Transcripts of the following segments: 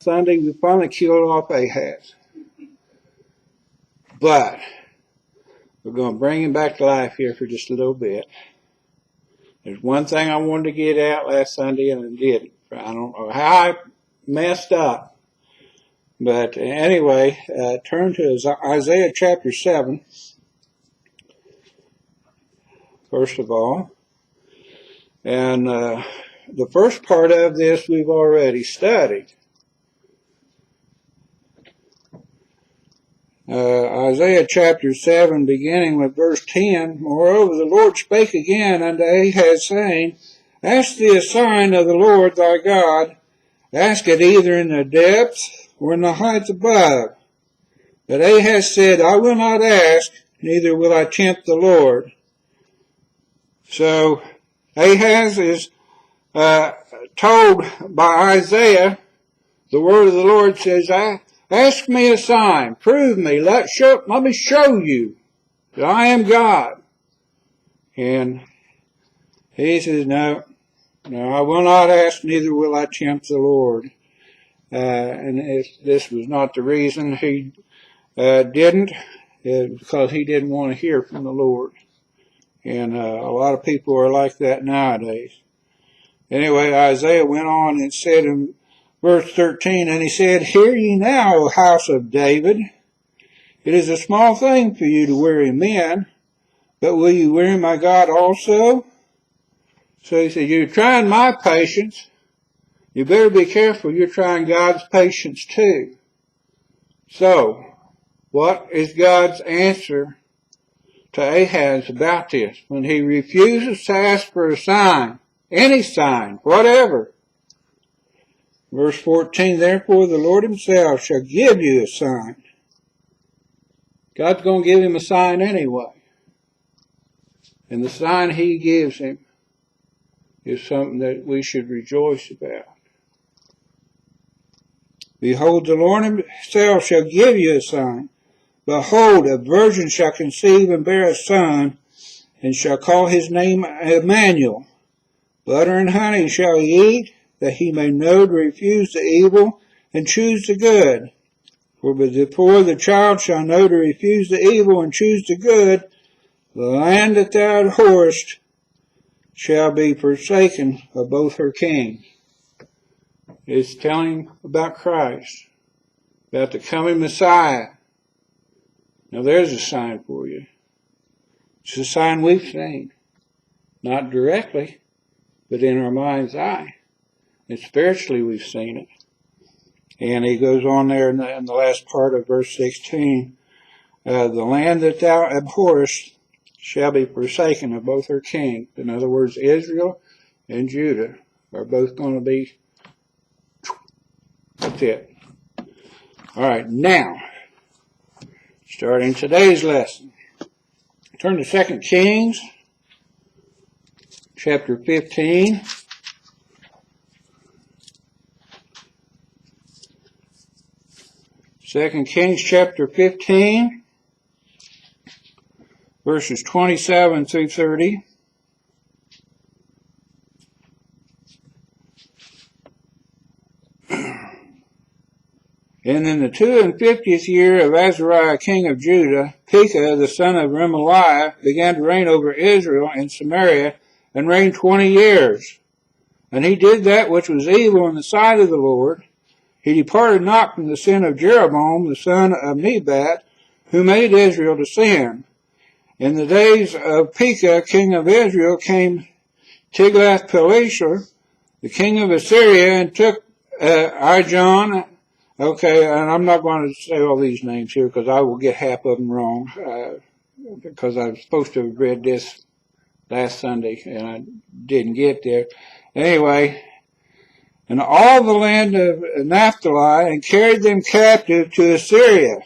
Sunday, we finally killed off Ahaz. But we're going to bring him back to life here for just a little bit. There's one thing I wanted to get out last Sunday, and I didn't. I don't know how I messed up. But anyway, turn to Isaiah chapter 7, first of all. And the first part of this we've already studied. Isaiah chapter 7, beginning with verse 10, Moreover, the Lord spake again unto Ahaz, saying, Ask thee a sign of the Lord thy God, ask it either in the depths or in the heights above. But Ahaz said, I will not ask, neither will I tempt the Lord. So Ahaz is told by Isaiah, the word of the Lord says, Ask me a sign, prove me, let me show you that I am God. And he says, No, I will not ask, neither will I tempt the Lord. And this was not the reason he didn't, because he didn't want to hear from the Lord. And a lot of people are like that nowadays. Anyway, Isaiah went on and said in verse 13, And he said, Hear ye now, O house of David. It is a small thing for you to weary men, but will you weary my God also? So he said, You're trying my patience. You better be careful. You're trying God's patience too. So, what is God's answer to Ahaz about this? When he refuses to ask for a sign, any sign, whatever. Verse 14, Therefore the Lord himself shall give you a sign. God's going to give him a sign anyway. And the sign he gives him is something that we should rejoice about. Behold, the Lord himself shall give you a sign. Behold, a virgin shall conceive and bear a son, and shall call his name Emmanuel. Butter and honey shall he eat, that he may know to refuse the evil and choose the good. For before the child shall know to refuse the evil and choose the good, the land that thou abhorrest shall be forsaken of both her kings. It's telling about Christ, about the coming Messiah. Now there's a sign for you. It's a sign we've seen. Not directly, but in our mind's eye. And spiritually we've seen it. And he goes on there in the last part of verse 16. The land that thou abhorrest shall be forsaken of both her kings. In other words, Israel and Judah are both going to be. That's it. All right, now, starting today's lesson. Turn to 2 Kings, chapter 15. 2 Kings chapter 15, verses 27 through 30. And in the 52nd year of Azariah king of Judah, Pekah the son of Remaliah began to reign over Israel and Samaria, and reigned 20 years. And he did that which was evil in the sight of the Lord. He departed not from the sin of Jeroboam the son of Nebat, who made Israel to sin. In the days of Pekah king of Israel came Tiglath-Pileser, the king of Assyria, and took Ijon. Okay, and I'm not going to say all these names here because I will get half of them wrong, because I was supposed to have read this last Sunday and I didn't get there. Anyway, and all the land of Naphtali, and carried them captive to Assyria.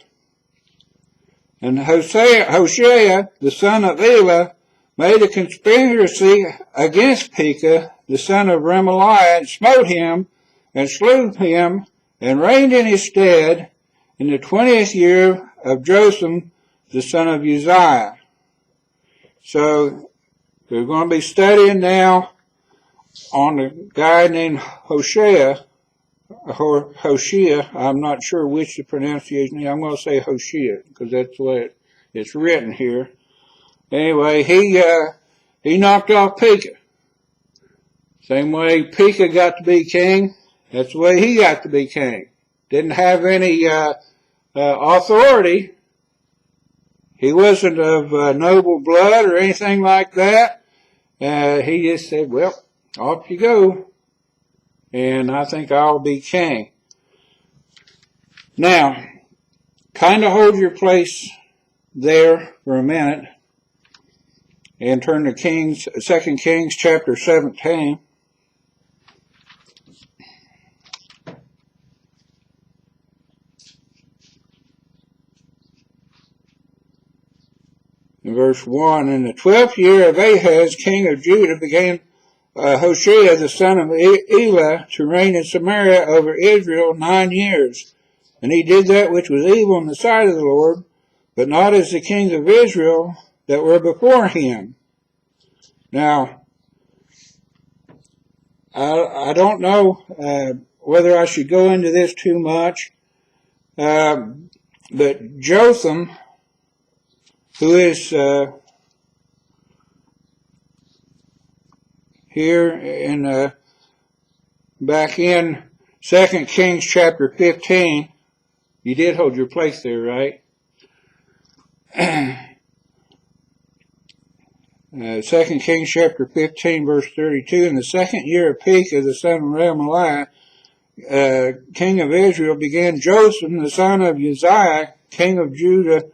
And Hoshea, the son of Elah, made a conspiracy against Pekah, the son of Remaliah, and smote him, and slew him, and reigned in his stead in the 20th year of Jotham, the son of Uzziah. So, we're going to be studying now on a guy named Hoshea, Hoshea. I'm not sure which the pronunciation is. I'm going to say Hoshea because that's the way it's written here. Anyway, he knocked off Pekah. Same way Pekah got to be king, that's the way he got to be king. Didn't have any authority. He wasn't of noble blood or anything like that. He just said, well, off you go, and I think I'll be king. Now, kind of hold your place there for a minute and turn to 2 Kings chapter 17. In verse 1, in the 12th year of Ahaz, king of Judah, began Hoshea, the son of Elah, to reign in Samaria over Israel 9 years. And he did that which was evil in the sight of the Lord, but not as the kings of Israel that were before him. Now, I don't know whether I should go into this too much, but Jotham, who is here in back in 2 Kings chapter 15. You did hold your place there, right? 2 Kings chapter 15, verse 32. In the second year of Pekah, the son of Remaliah, king of Israel, began Jotham, the son of Uzziah, king of Judah,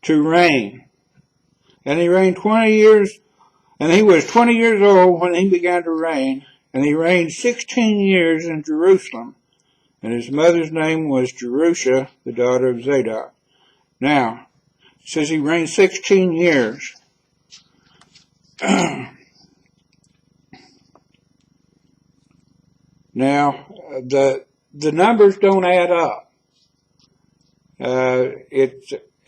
to reign. And he reigned 20 years, and he was 20 years old when he began to reign, and he reigned 16 years in Jerusalem. And his mother's name was Jerusha, the daughter of Zadok. Now, it says he reigned 16 years. Now, the numbers don't add up.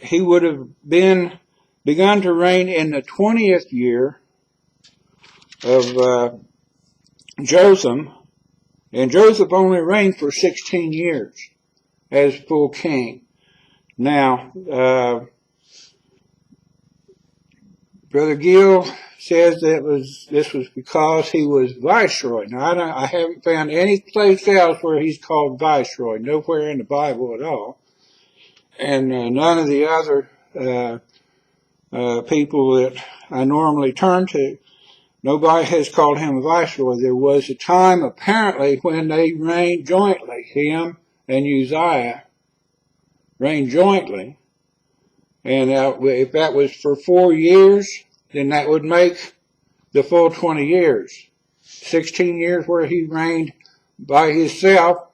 He would have begun to reign in the 20th year of Jotham, and Jotham only reigned for 16 years as full king. Now, Brother Gill says this was because he was viceroy. Now, I haven't found any place else where he's called viceroy, nowhere in the Bible at all. And none of the other people that I normally turn to, nobody has called him a viceroy. There was a time, apparently, when they reigned jointly. Him and Uzziah reigned jointly. And if that was for 4 years, then that would make the full 20 years. 16 years where he reigned by himself,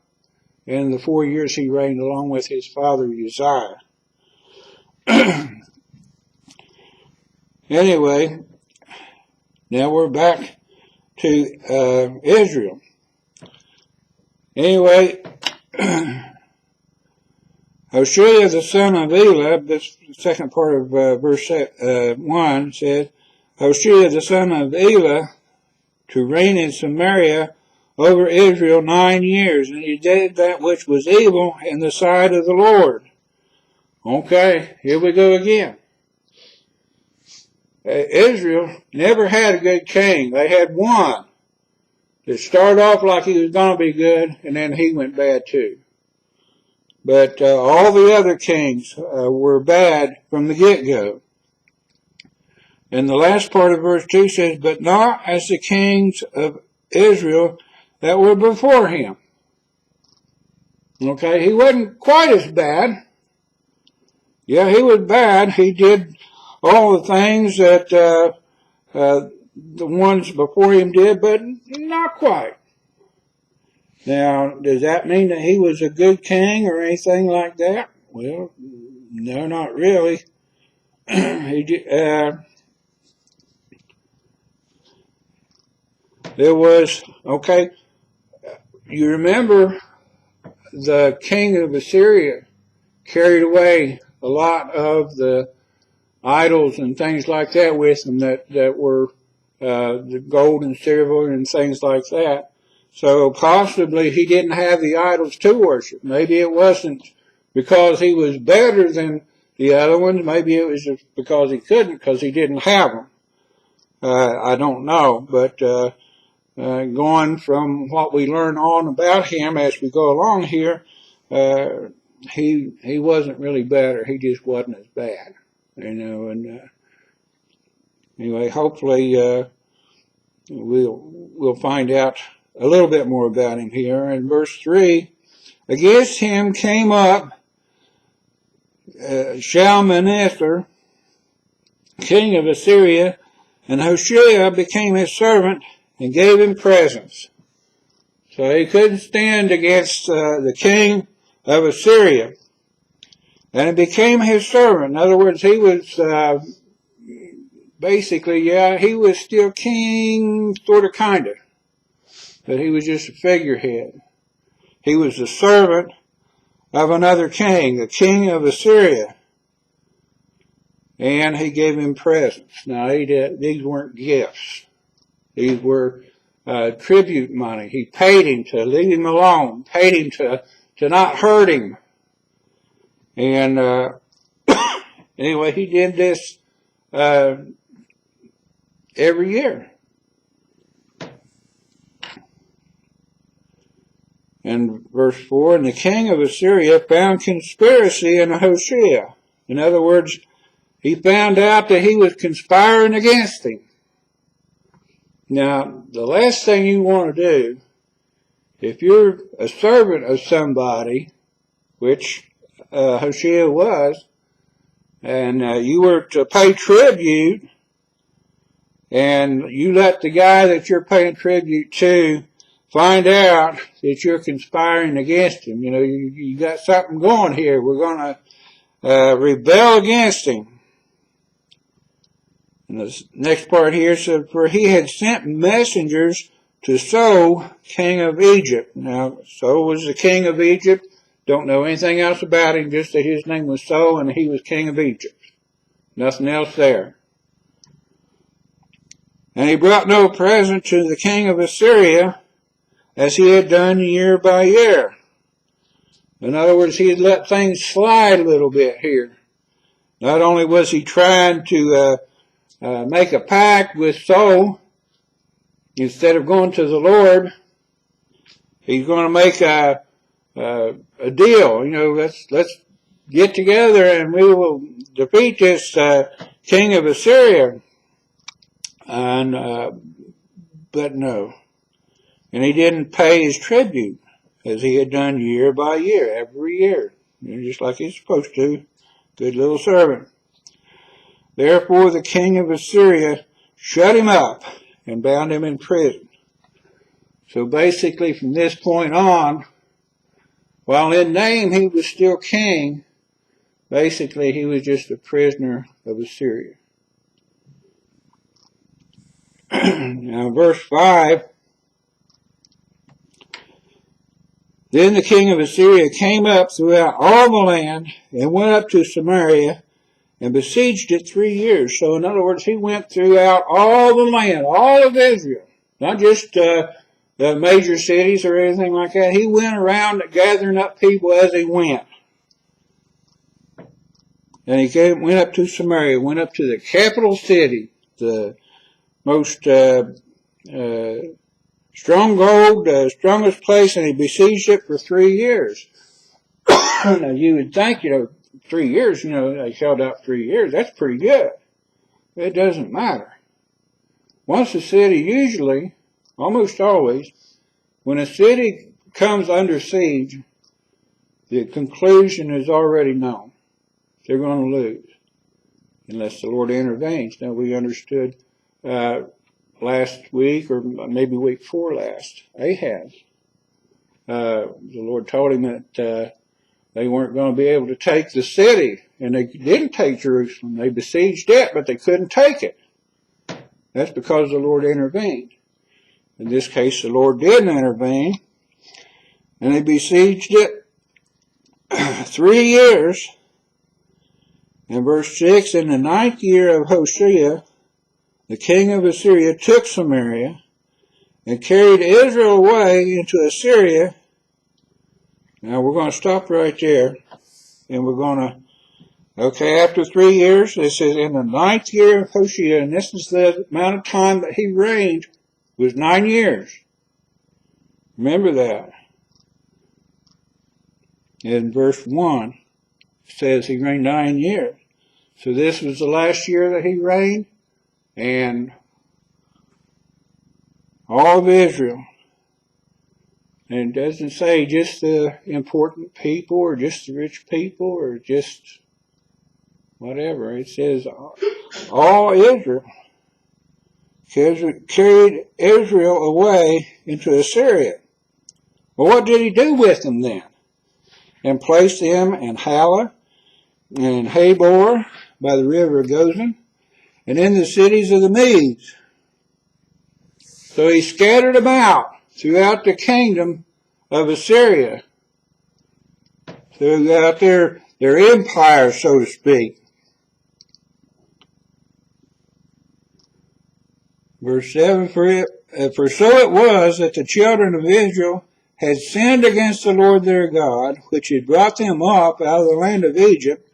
and the 4 years he reigned along with his father Uzziah. Anyway, now we're back to Israel. Anyway, Hoshea, the son of Elah, this second part of verse 1 says, Hoshea, the son of Elah, to reign in Samaria over Israel 9 years, and he did that which was evil in the sight of the Lord. Okay, here we go again. Israel never had a good king. They had one that started off like he was going to be good, and then he went bad too. But all the other kings were bad from the get-go. And the last part of verse 2 says, but not as the kings of Israel that were before him. Okay, he wasn't quite as bad. Yeah, he was bad. He did all the things that the ones before him did, but not quite. Now, does that mean that he was a good king or anything like that? Well, no, not really. There was, okay, you remember the king of Assyria carried away a lot of the idols and things like that with them that were the gold and silver and things like that. So possibly he didn't have the idols to worship. Maybe it wasn't because he was better than the other ones. Maybe it was just because he couldn't, because he didn't have them. I don't know. But going from what we learn on about him as we go along here, he wasn't really better. He just wasn't as bad, And anyway, hopefully we'll find out a little bit more about him here. In verse 3, against him came up Shalmaneser, king of Assyria, and Hoshea became his servant and gave him presents. So he couldn't stand against the king of Assyria. And he became his servant. In other words, he was basically, he was still king, sort of, kind of. But he was just a figurehead. He was the servant of another king, the king of Assyria. And he gave him presents. Now, these weren't gifts. These were tribute money. He paid him to leave him alone, paid him to not hurt him. And anyway, he did this every year. And verse 4, and the king of Assyria found conspiracy in Hoshea. In other words, he found out that he was conspiring against him. Now, the last thing you want to do, if you're a servant of somebody, which Hoshea was, and you were to pay tribute, and you let the guy that you're paying tribute to find out that you're conspiring against him. You got something going here. We're going to rebel against him. And the next part here said, for he had sent messengers to So, king of Egypt. Now, So was the king of Egypt. Don't know anything else about him, just that his name was So and he was king of Egypt. Nothing else there. And he brought no present to the king of Assyria, as he had done year by year. In other words, he had let things slide a little bit here. Not only was he trying to make a pact with So, instead of going to the Lord, he's going to make a deal. Let's get together and we will defeat this king of Assyria. And but no. And he didn't pay his tribute, as he had done year by year, every year, just like he's supposed to. Good little servant. Therefore the king of Assyria shut him up and bound him in prison. So basically from this point on, while in name he was still king, basically he was just a prisoner of Assyria. Now verse 5, then the king of Assyria came up throughout all the land and went up to Samaria and besieged it 3 years. So in other words, he went throughout all the land, all of Israel, not just the major cities or anything like that. He went around gathering up people as he went. And he went up to Samaria, went up to the capital city, the most strongest place, and he besieged it for 3 years. Now you would think, 3 years, they held out 3 years. That's pretty good. It doesn't matter. Once a city, usually, almost always, when a city comes under siege, the conclusion is already known. They're going to lose, unless the Lord intervenes. Now we understood last week, or maybe week before last, Ahaz. The Lord told him that they weren't going to be able to take the city, and they didn't take Jerusalem. They besieged it, but they couldn't take it. That's because the Lord intervened. In this case, the Lord did intervene, and they besieged it 3 years. In verse 6, in the 9th year of Hoshea, the king of Assyria took Samaria and carried Israel away into Assyria. Now we're going to stop right there, and we're going to, okay, after 3 years, it says in the 9th year of Hoshea, and this is the amount of time that he reigned, was 9 years. Remember that. In verse 1, it says he reigned 9 years. So this was the last year that he reigned, and all of Israel. And it doesn't say just the important people or just the rich people or just whatever. It says all Israel. Carried Israel away into Assyria. Well, what did he do with them then? And placed them in Halah and Habor by the river of Gozan and in the cities of the Medes. So he scattered them out throughout the kingdom of Assyria, throughout their empire, so to speak. Verse 7, for so it was that the children of Israel had sinned against the Lord their God, which had brought them up out of the land of Egypt,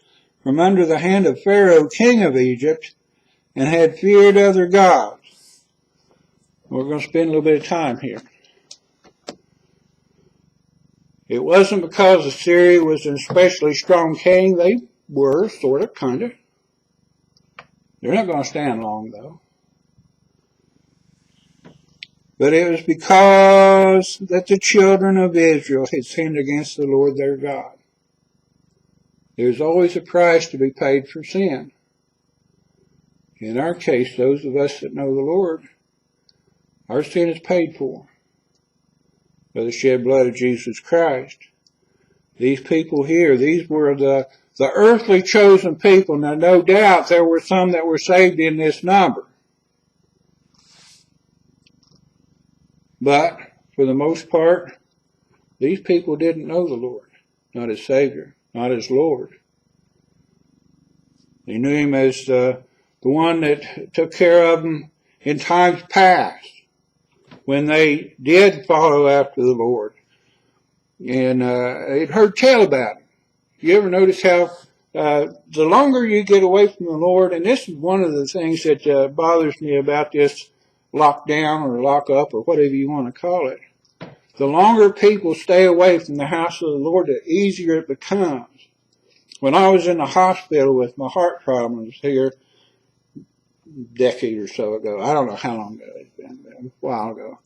from under the hand of Pharaoh, king of Egypt, and had feared other gods. We're going to spend a little bit of time here. It wasn't because Assyria was an especially strong king. They were, sort of, kind of. They're not going to stand long, though. But it was because that the children of Israel had sinned against the Lord their God. There's always a price to be paid for sin. In our case, those of us that know the Lord, our sin is paid for by the shed blood of Jesus Christ. These people here, these were the earthly chosen people. Now, no doubt there were some that were saved in this number. But, for the most part, these people didn't know the Lord, not as Savior, not as Lord. They knew Him as the one that took care of them in times past, when they did follow after the Lord. And they'd heard tell about Him. You ever notice how the longer you get away from the Lord, and this is one of the things that bothers me about this lockdown or lock up or whatever you want to call it, the longer people stay away from the house of the Lord, the easier it becomes. When I was in the hospital with my heart problems here a decade or so ago, I don't know how long ago it's been, a while ago.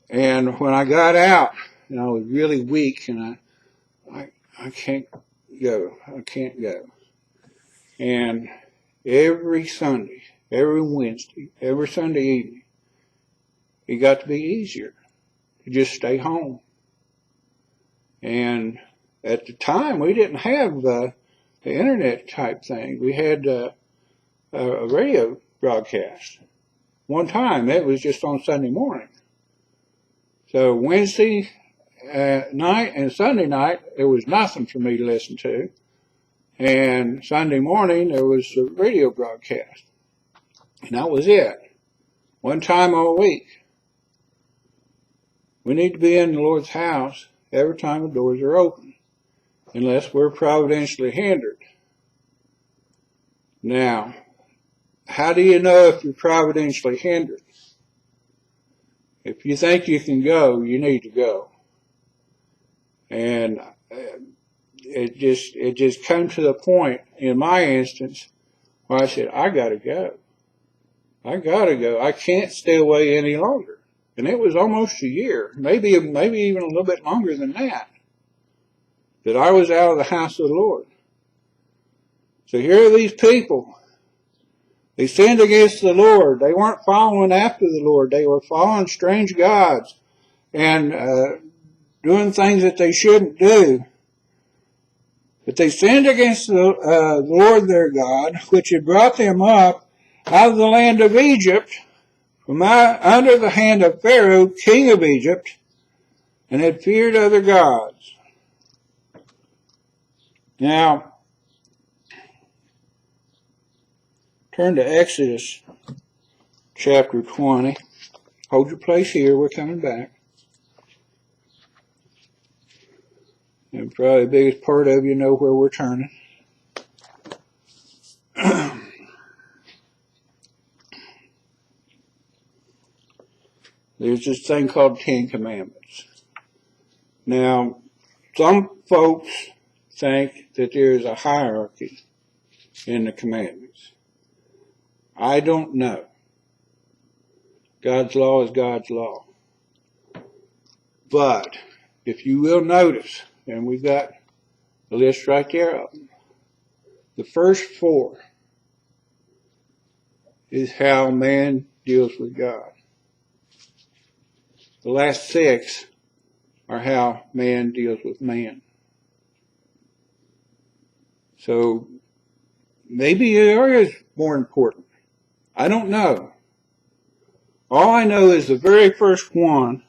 And when I got out, and I was really weak, and I can't go. I can't go. And every Sunday, every Wednesday, every Sunday evening, it got to be easier to just stay home. And at the time, we didn't have the internet type thing. We had a radio broadcast. One time, it was just on Sunday morning. So Wednesday night and Sunday night, there was nothing for me to listen to. And Sunday morning, there was a radio broadcast. And that was it. One time a week. We need to be in the Lord's house every time the doors are open, unless we're providentially hindered. Now, how do you know if you're providentially hindered? If you think you can go, you need to go. And it just came to the point in my instance where I said, I gotta go. I gotta go. I can't stay away any longer. And it was almost a year, maybe even a little bit longer than that I was out of the house of the Lord. So here are these people. They sinned against the Lord. They weren't following after the Lord. They were following strange gods and doing things that they shouldn't do. But they sinned against the Lord their God, which had brought them up out of the land of Egypt, from under the hand of Pharaoh, king of Egypt, and had feared other gods. Now, turn to Exodus chapter 20. Hold your place here. We're coming back. And probably the biggest part of you know where we're turning. There's this thing called 10 Commandments. Now, some folks think that there's a hierarchy in the commandments. I don't know. God's law is God's law. But if you will notice, and we've got a list right there of them, the first 4 is how man deals with God. The last 6 are how man deals with man. So maybe there is more important. I don't know. All I know is the very first one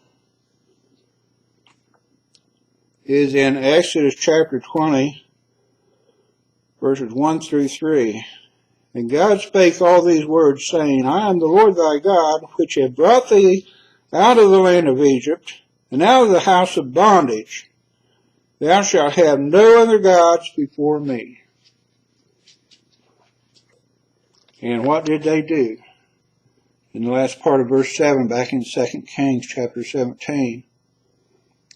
is in Exodus chapter 20, verses 1 through 3. And God spake all these words, saying, I am the Lord thy God, which have brought thee out of the land of Egypt, and out of the house of bondage. Thou shalt have no other gods before me. And what did they do? In the last part of verse 7, back in 2 Kings chapter 17,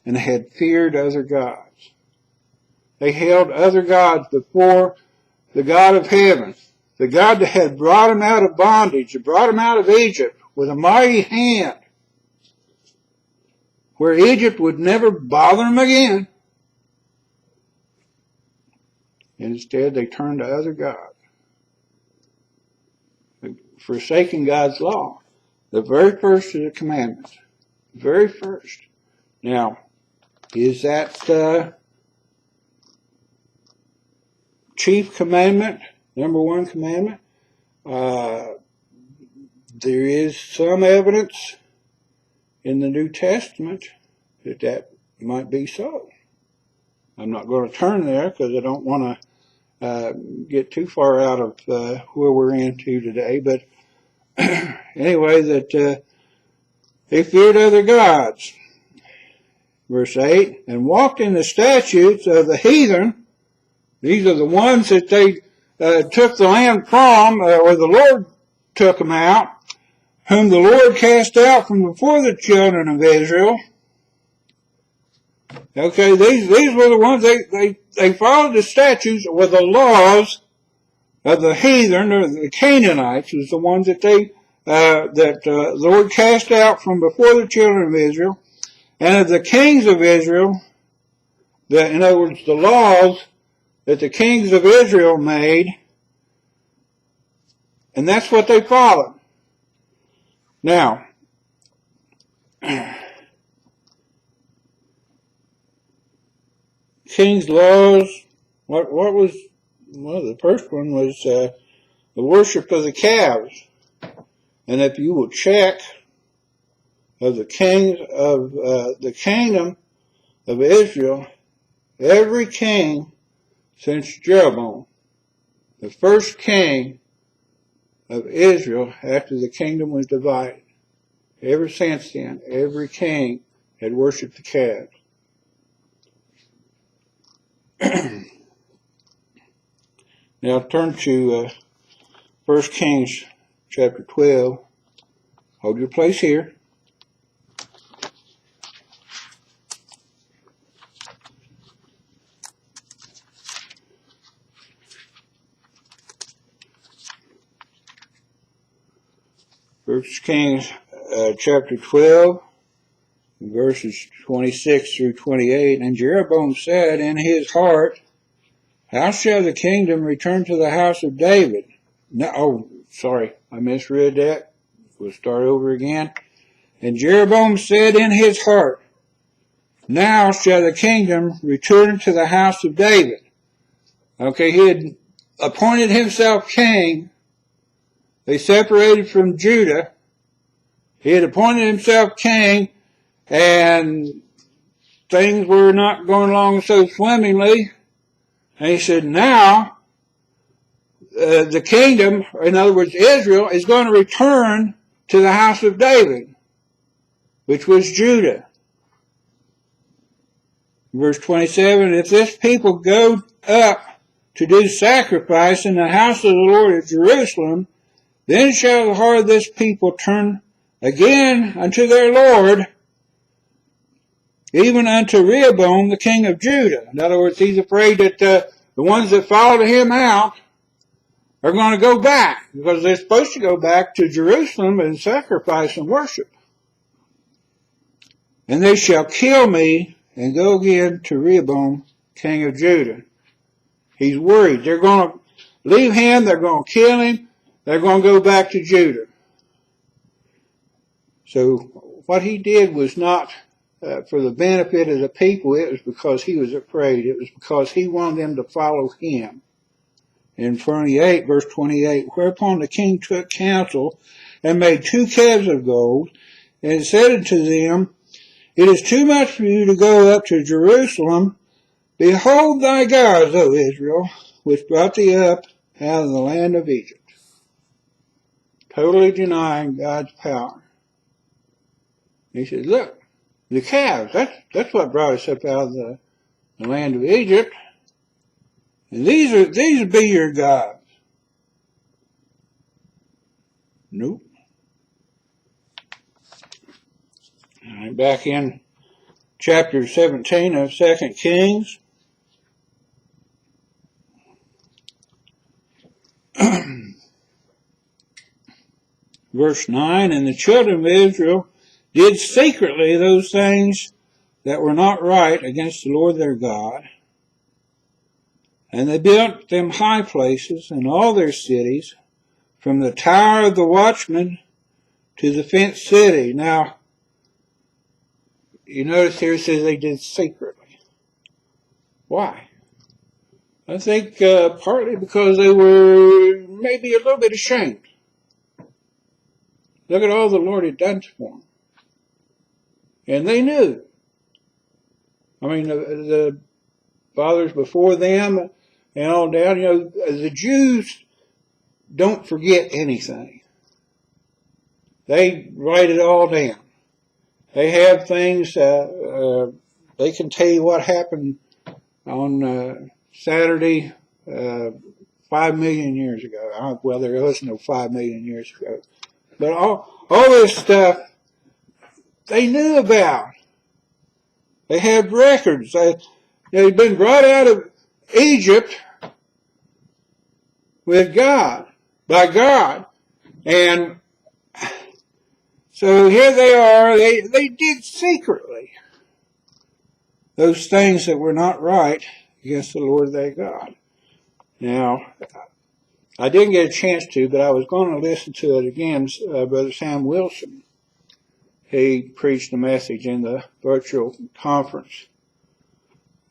and they had feared other gods. They held other gods before the God of heaven, the God that had brought them out of bondage, that brought them out of Egypt with a mighty hand, where Egypt would never bother them again. Instead, they turned to other gods, forsaking God's law. The very first of the commandments. The very first. Now, is that the chief commandment, number 1 commandment? There is some evidence in the New Testament that might be so. I'm not going to turn there because I don't want to get too far out of where we're into today. But anyway, that they feared other gods. Verse 8, and walked in the statutes of the heathen. These are the ones that they took the land from, or the Lord took them out, whom the Lord cast out from before the children of Israel. Okay, these were the ones, they followed the statutes or the laws of the heathen, or the Canaanites, was the ones that the Lord cast out from before the children of Israel, and of the kings of Israel, in other words, the laws that the kings of Israel made, and that's what they followed. Now, king's laws, what was, well, the first one was the worship of the calves. And if you will check of the kings of the kingdom of Israel, every king since Jeroboam, the first king of Israel after the kingdom was divided, ever since then, every king had worshipped the calves. Now turn to 1 Kings chapter 12. Hold your place here. First Kings chapter 12, verses 26 through 28. And Jeroboam said in his heart, how shall the kingdom return to the house of David? No, oh, sorry, I misread that. We'll start over again. And Jeroboam said in his heart, now shall the kingdom return to the house of David. Okay, he had appointed himself king. They separated from Judah. He had appointed himself king, and things were not going along so swimmingly. And he said, now, the kingdom, in other words, Israel, is going to return to the house of David. which was Judah. Verse 27, if this people go up to do sacrifice in the house of the Lord at Jerusalem, then shall the heart of this people turn again unto their Lord, even unto Rehoboam the king of Judah. In other words, he's afraid that the ones that followed him out are going to go back, because they're supposed to go back to Jerusalem and sacrifice and worship. And they shall kill me and go again to Rehoboam king of Judah. He's worried. They're going to leave him, they're going to kill him, they're going to go back to Judah. So what he did was not for the benefit of the people. It was because he was afraid. It was because he wanted them to follow him. In verse 28, whereupon the king took counsel and made 2 calves of gold, and said unto them, it is too much for you to go up to Jerusalem. Behold thy gods, O Israel, which brought thee up out of the land of Egypt. Totally denying God's power. He said, look, the calves, that's what brought us up out of the land of Egypt. And these be your gods. Nope. All right, back in chapter 17 of 2 Kings. Verse 9, and the children of Israel did secretly those things that were not right against the Lord their God. And they built them high places in all their cities, from the tower of the watchman to the fenced city. Now, you notice here it says they did secretly. Why? I think partly because they were maybe a little bit ashamed. Look at all the Lord had done for them. And they knew. I mean, the fathers before them and all down, the Jews don't forget anything. They write it all down. They have things, they can tell you what happened on Saturday 5 million years ago. Well, there was no 5 million years ago. But all this stuff they knew about. They had records. They'd been brought out of Egypt with God, by God. And so here they are. They did secretly those things that were not right against the Lord their God. Now, I didn't get a chance to, but I was going to listen to it again. Brother Sam Wilson, he preached a message in the virtual conference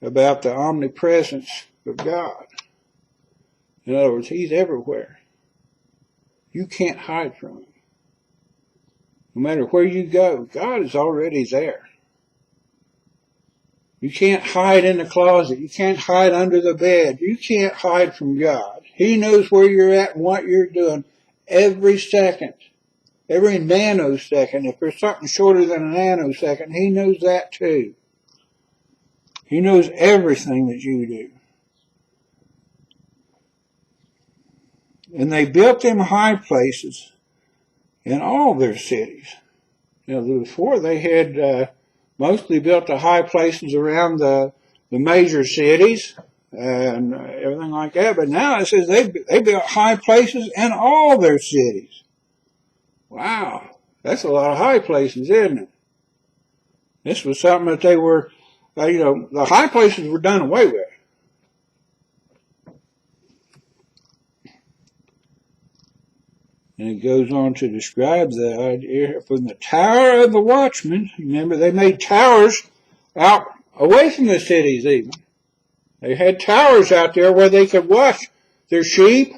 about the omnipresence of God. In other words, he's everywhere. You can't hide from him. No matter where you go, God is already there. You can't hide in the closet. You can't hide under the bed. You can't hide from God. He knows where you're at and what you're doing every second, every nanosecond. If there's something shorter than a nanosecond, he knows that too. He knows everything that you do. And they built them high places in all their cities. Before they had mostly built the high places around the major cities and everything like that. But now it says they built high places in all their cities. Wow, that's a lot of high places, isn't it? This was something that they were, the high places were done away with. And it goes on to describe the idea from the tower of the watchman. Remember, they made towers out away from the cities even. They had towers out there where they could watch their sheep.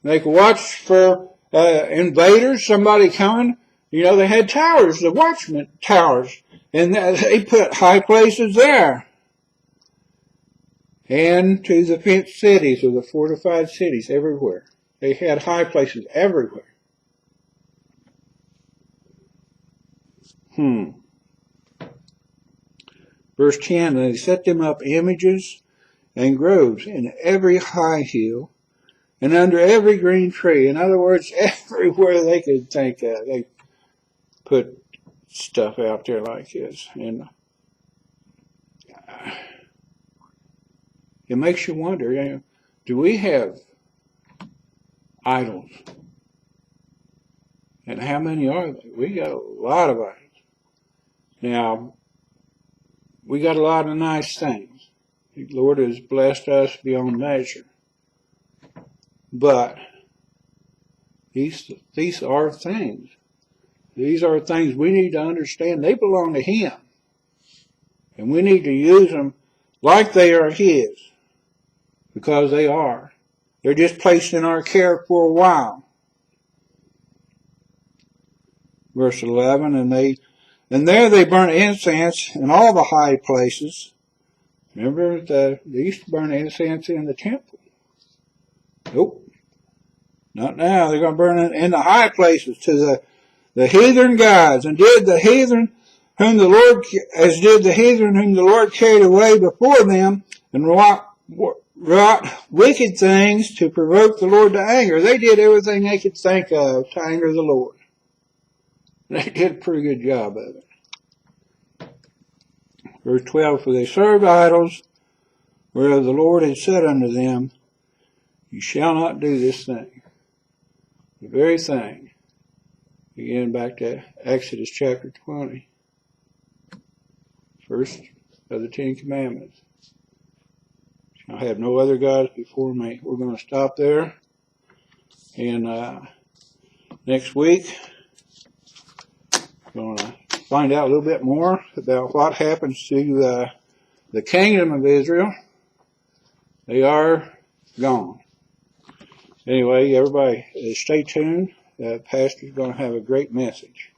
They could watch for invaders, somebody coming. They had towers, the watchman towers. And they put high places there. And to the fenced cities or the fortified cities everywhere. They had high places everywhere. Verse 10, they set them up images and groves in every high hill and under every green tree. In other words, everywhere they could think of, they put stuff out there like this. And it makes you wonder, you know, do we have idols? And how many are they? We got a lot of idols. Now, we got a lot of nice things. The Lord has blessed us beyond measure. But these are things. These are things we need to understand. They belong to Him. And we need to use them like they are His. Because they are. They're just placed in our care for a while. Verse 11, and there they burnt incense in all the high places. Remember, they used to burn incense in the temple. Nope. Not now. They're going to burn it in the high places to the heathen gods, and did the heathen whom the Lord carried away before them, and wrought wicked things to provoke the Lord to anger. They did everything they could think of to anger the Lord. They did a pretty good job of it. Verse 12, for they served idols, whereof the Lord had said unto them, you shall not do this thing. The very thing. Again, back to Exodus chapter 20. First of the 10 Commandments. Shall have no other gods before me. We're going to stop there. And next week, we're going to find out a little bit more about what happens to the kingdom of Israel. They are gone. Anyway, everybody stay tuned. Pastor's going to have a great message.